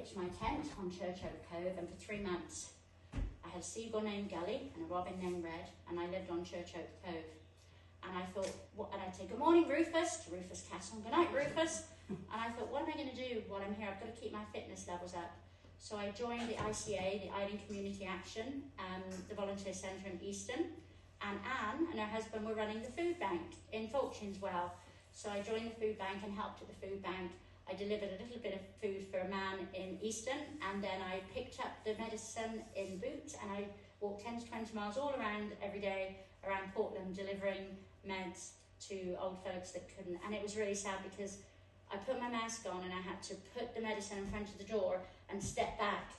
pitched my tent on Churchope Cove, and for 3 months I had a seagull named Gully and a robin named Red, and I lived on Churchope Cove. And I thought, and I'd say, good morning, Rufus, to Rufus Castle, good night, Rufus. And I thought, what am I going to do while I'm here? I've got to keep my fitness levels up. So I joined the ICA, the Island Community Action, the volunteer centre in Easton, and Anne and her husband were running the food bank in Fulchinswell. So I joined the food bank and helped at the food bank. I delivered a little bit of food for a man in Easton, and then I picked up the medicine in Boot, and I walked 10 to 20 miles all around every day around Portland, delivering meds to old folks that couldn't. And it was really sad because I put my mask on and I had to put the medicine in front of the door and step back.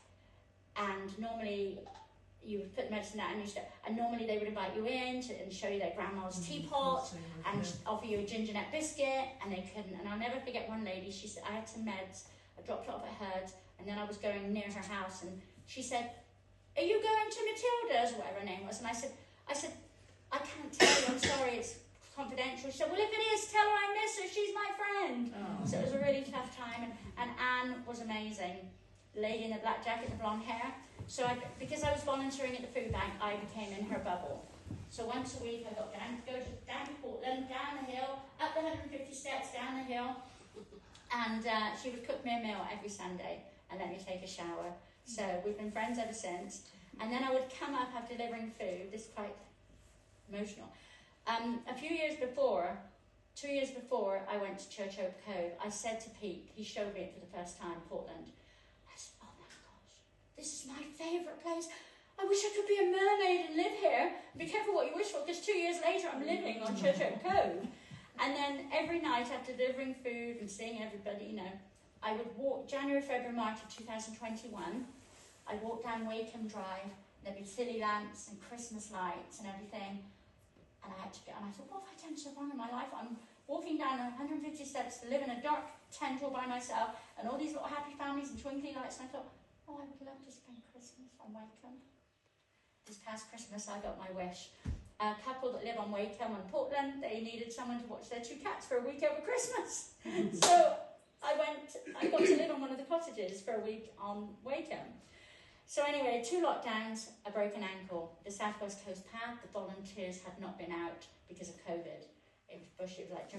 And normally you would put the medicine down and you step, and normally they would invite you in and show you their grandma's teapot and offer you a ginger nut biscuit, and they couldn't. And I'll never forget one lady, she said, I had some meds, I dropped it off at hers, and then I was going near her house, and she said, are you going to Matilda's, whatever her name was? And I said, I can't tell you, I'm sorry, it's confidential. She said, well, if it is, tell her I miss her, she's my friend. Oh. So it was a really tough time, and Anne was amazing. The lady in the black jacket, the blonde hair. So because I was volunteering at the food bank, I became in her bubble. So once a week I got down to Portland, down the hill, up the 150 steps, down the hill, and she would cook me a meal every Sunday and let me take a shower. So we've been friends ever since. And then I would come up after delivering food. This is quite emotional. A few years before, 2 years before I went to Churchope Cove, I said to Pete, he showed me it for the first time, Portland. I said, oh my gosh, this is my favourite place. I wish I could be a mermaid and live here. Be careful what you wish for, because 2 years later I'm living on Churchope Cove. And then every night after delivering food and seeing everybody, you know, I would walk, January, February, March of 2021, I'd walk down Wakeham Drive, there'd be city lamps and Christmas lights and everything. And I had to go, and I thought, what have I done so wrong in my life? I'm walking down 150 steps to live in a dark tent all by myself, and all these little happy families and twinkly lights, and I thought, oh, I would love to spend Christmas on Wakeham. This past Christmas, I got my wish. A couple that live on Wakeham and Portland, they needed someone to watch their 2 cats for a week over Christmas. So I got to live on one of the cottages for a week on Wakeham. So anyway, 2 lockdowns, a broken ankle. The South West Coast Path, the volunteers had not been out because of COVID. It was bushy, it was like